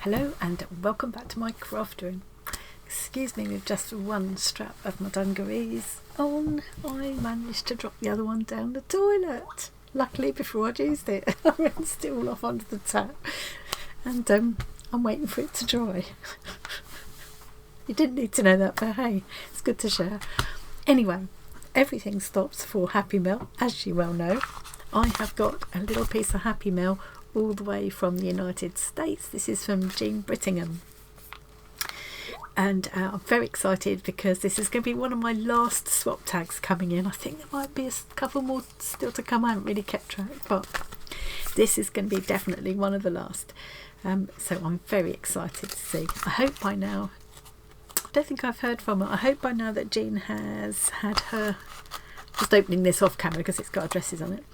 Hello and welcome back to my craft room. Excuse me with just one strap of my dungarees on. I managed to drop the other one down the toilet. Luckily before I'd used it. I rinsed it all off onto the tap and I'm waiting for it to dry. You didn't need to know that, but hey, it's good to share. Anyway, everything stops for Happy Mail, as you well know. I have got a little piece of Happy Mail all the way from the United States. This is from Jean Brittingham. And I'm very excited because this is going to be one of my last swap tags coming in. I think there might be a couple more still to come. I haven't really kept track, but this is going to be definitely one of the last. So I'm very excited to see. I hope by now, I don't think I've heard from her. I hope by now that Jean has had her, just opening this off camera because it's got addresses on it.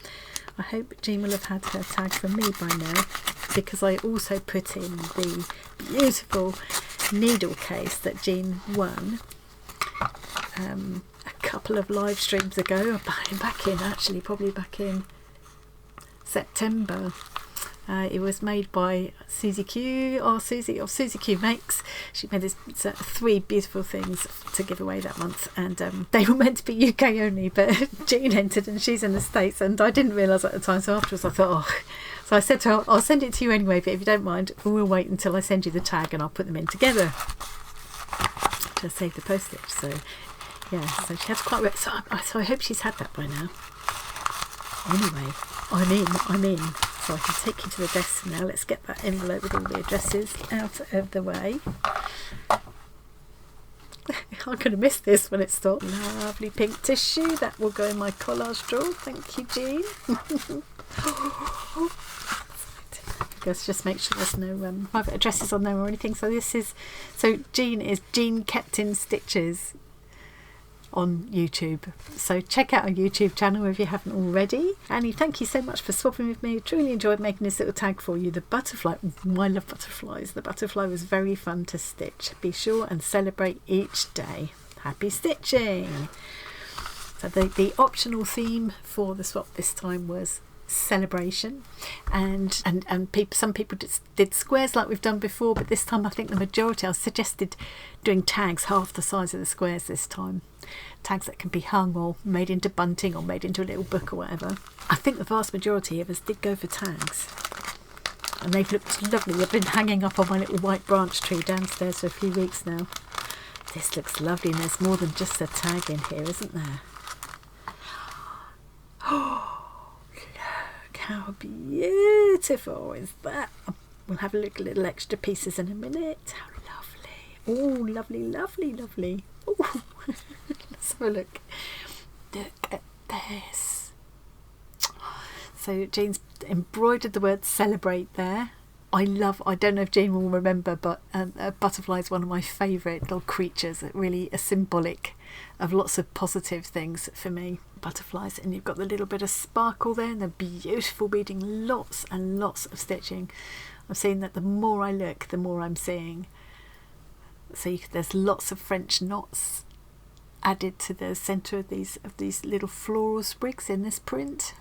I hope Jean will have had her tag from me by now, because I also put in the beautiful needle case that Jean won a couple of live streams ago, back in September. It was made by Susie Q, or Susie Q Makes. She made this 3 beautiful things to give away that month, and they were meant to be UK only, but Jean entered and she's in the States, and I didn't realise at the time, so afterwards I thought, so I said to her, I'll send it to you anyway, but if you don't mind, we'll wait until I send you the tag and I'll put them in together to save the postage. So yeah, so she has quite, so I hope she's had that by now. Anyway, I'm in. So I can take you to the desk now. Let's get that envelope with all the addresses out of the way. I'm going to miss this when it stops. Lovely pink tissue. That will go in my collage drawer. Thank you, Jean. Let's just make sure there's no private addresses on there or anything. So Jean is Jean Kept in Stitches on YouTube, so check out our YouTube channel if you haven't already. Annie, thank you so much for swapping with me. Truly enjoyed making this little tag for you. The butterfly, I love butterflies. The butterfly was very fun to stitch. Be sure and celebrate each day. Happy stitching. So the optional theme for the swap this time was celebration, and some people did squares like we've done before, but this time I think the majority, I suggested doing tags half the size of the squares this time, tags that can be hung or made into bunting or made into a little book or whatever. I think the vast majority of us did go for tags, and they've looked lovely. They've been hanging up on my little white branch tree downstairs for a few weeks now. This looks lovely, and there's more than just a tag in here, isn't there? How beautiful is that? We'll have a look at little extra pieces in a minute. How lovely. Oh, lovely, lovely, lovely. Oh, let's have a look. Look at this. So Jean's embroidered the word celebrate there. I don't know if Jean will remember, but a butterfly is one of my favourite little creatures that really are symbolic of lots of positive things for me. Butterflies, and you've got the little bit of sparkle there and the beautiful beading, lots and lots of stitching. I'm seeing that the more I look, the more I'm seeing. So there's lots of French knots added to the centre of these little floral sprigs in this print.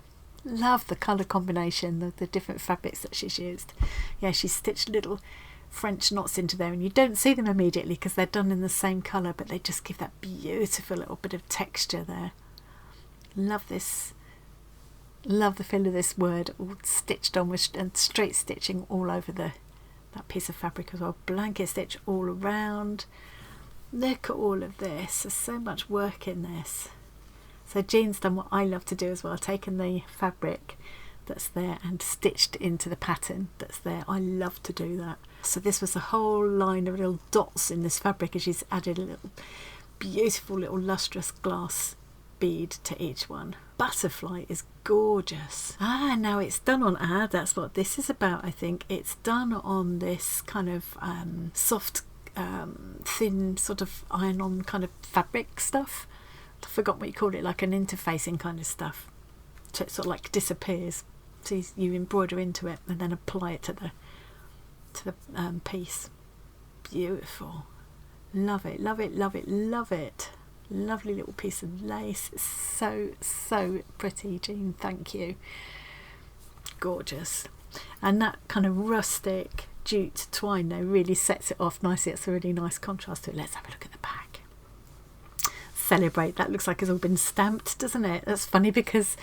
Love the colour combination, the different fabrics that she's used. Yeah, she's stitched little French knots into there, and you don't see them immediately because they're done in the same colour, but they just give that beautiful little bit of texture there. Love this. Love the feel of this word all stitched on and straight stitching all over that piece of fabric as well. Blanket stitch all around. Look at all of this. There's so much work in this. So Jean's done what I love to do as well, taken the fabric that's there and stitched into the pattern that's there. I love to do that. So this was a whole line of little dots in this fabric, and she's added a little beautiful little lustrous glass bead to each one. Butterfly is gorgeous. Now it's done on, that's what this is about, I think. It's done on this kind of soft, thin sort of iron-on kind of fabric stuff. I forgot what you call it, like an interfacing kind of stuff. So it sort of like disappears. So you embroider into it and then apply it to the piece. Beautiful. Love it, love it, love it, love it. Lovely little piece of lace. It's so pretty, Jean. Thank you. Gorgeous. And that kind of rustic jute twine though really sets it off nicely. It's a really nice contrast to it. Let's have a look at the back. Celebrate, that looks like it's all been stamped, doesn't it? That's funny because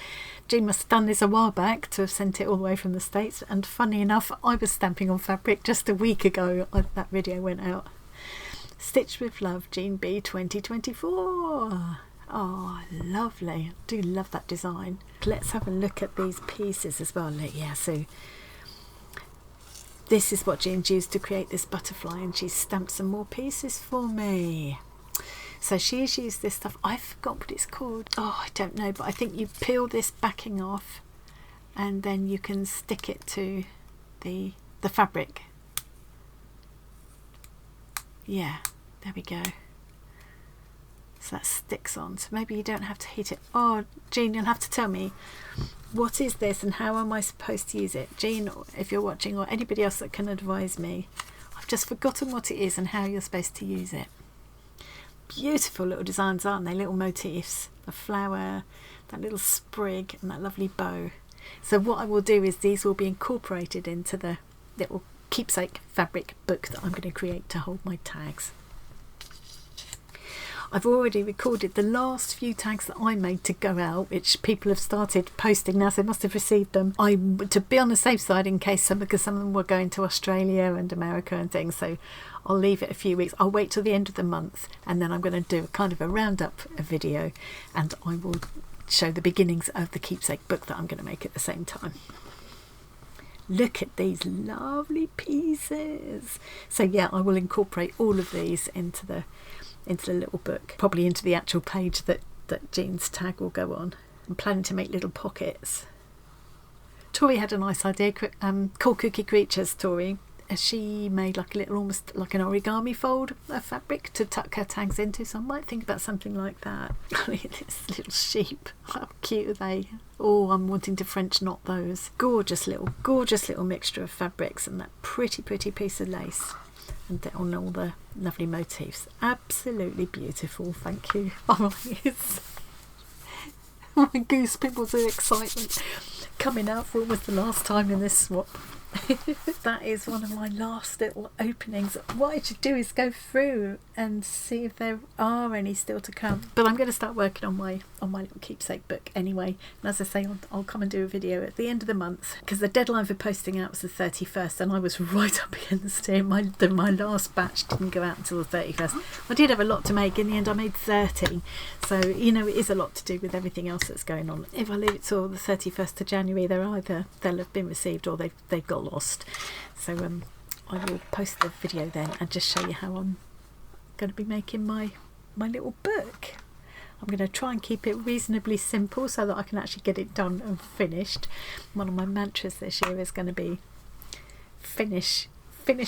Jean must have done this a while back to have sent it all the way from the States, and funny enough I was stamping on fabric just a week ago. That video went out. Stitched with Love, Jean B 2024. Oh, lovely. I do love that design. Let's have a look at these pieces as well. Yeah, so this is what Jean's used to create this butterfly, and she's stamped some more pieces for me. So she's used this stuff. I forgot what it's called. Oh, I don't know, but I think you peel this backing off and then you can stick it to the fabric. Yeah, there we go. So that sticks on. So maybe you don't have to heat it. Oh, Jean, you'll have to tell me, what is this and how am I supposed to use it? Jean, if you're watching, or anybody else that can advise me. I've just forgotten what it is and how you're supposed to use it. Beautiful little designs, aren't they? Little motifs, the flower, that little sprig and that lovely bow. So what I will do is these will be incorporated into the little keepsake fabric book that I'm going to create to hold my tags. I've already recorded the last few tags that I made to go out, which people have started posting now, so they must have received them. To be on the safe side in case because some of them were going to Australia and America and things, so I'll leave it a few weeks. I'll wait till the end of the month and then I'm going to do a kind of a roundup video, and I will show the beginnings of the keepsake book that I'm going to make at the same time. Look at these lovely pieces. So yeah, I will incorporate all of these into the little book, probably into the actual page that Jean's tag will go on. I'm planning to make little pockets. Tori had a nice idea. Cool Cookie Creatures, Tori, she made like a little, almost like an origami fold of fabric to tuck her tags into, so I might think about something like that. Look at this little sheep, how cute are they? Oh, I'm wanting to French knot those. Gorgeous little mixture of fabrics and that pretty piece of lace, and on all the lovely motifs. Absolutely beautiful, thank you. Oh my goose pimples of excitement coming out for almost the last time in this swap. That is one of my last little openings. What I should do is go through and see if there are any still to come, but I'm going to start working on my little keepsake book anyway, and as I say, I'll come and do a video at the end of the month, because the deadline for posting out was the 31st and I was right up against it. My last batch didn't go out until the 31st. I did have a lot to make. In the end I made 30, so you know, it is a lot to do with everything else that's going on. If I leave it till the 31st of January, they'll have been received or they've got lost. So I will post the video then and just show you how I'm going to be making my little book. I'm going to try and keep it reasonably simple so that I can actually get it done and finished. One of my mantras this year is going to be finish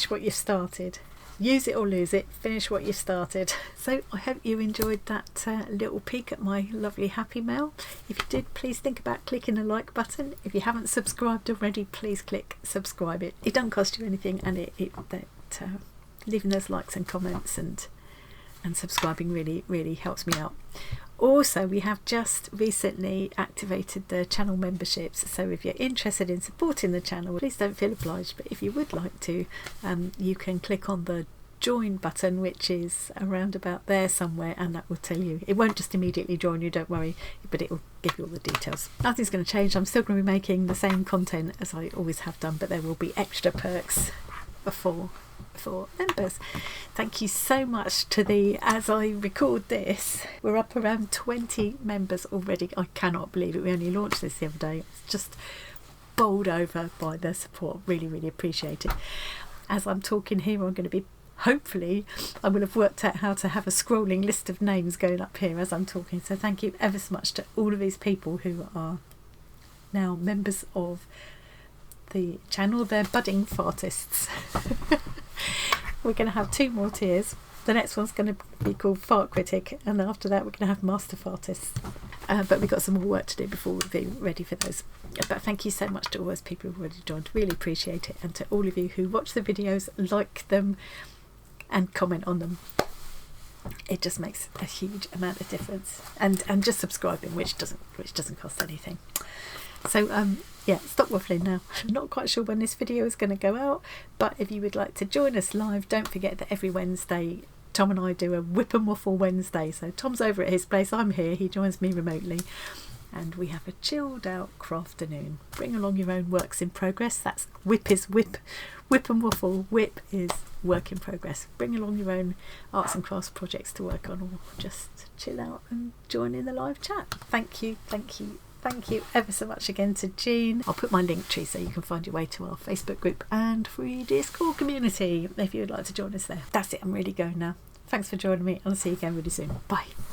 what you started. Use it or lose it, finish what you started. So I hope you enjoyed that little peek at my lovely happy mail. If you did, please think about clicking the like button. If you haven't subscribed already, please click subscribe. It doesn't cost you anything, and leaving those likes and comments and subscribing really helps me out. Also, we have just recently activated the channel memberships, so if you're interested in supporting the channel, please don't feel obliged, but if you would like to, you can click on the join button, which is around about there somewhere, and that will tell you. It won't just immediately join you, don't worry, but it will give you all the details. Nothing's going to change. I'm still going to be making the same content as I always have done, but there will be extra perks for members. Thank you so much as I record this, we're up around 20 members already. I cannot believe it. We only launched this the other day. It's just bowled over by their support. Really appreciate it. As I'm talking here, I'm going to be, hopefully I will have worked out how to have a scrolling list of names going up here as I'm talking. So thank you ever so much to all of these people who are now members of the channel. They're budding fartists. We're going to have 2 more tiers. The next one's going to be called Fart Critic, and after that we're going to have Master Fartists. But we've got some more work to do before we'll be ready for those. But thank you so much to all those people who've already joined. Really appreciate it. And to all of you who watch the videos, like them and comment on them. It just makes a huge amount of difference. And just subscribing, which doesn't cost anything. So yeah, stop waffling now. I'm not quite sure when this video is going to go out, but if you would like to join us live, don't forget that every Wednesday Tom and I do a Whip and Waffle Wednesday. So Tom's over at his place, I'm here, he joins me remotely, and we have a chilled out crafternoon. Bring along your own works in progress. That's whip is whip and waffle, whip is work in progress. Bring along your own arts and crafts projects to work on, or just chill out and join in the live chat. Thank you ever so much again to Jean. I'll put my link tree so you can find your way to our Facebook group and free Discord community if you would like to join us there. That's it, I'm really going now. Thanks for joining me. I'll see you again really soon. Bye.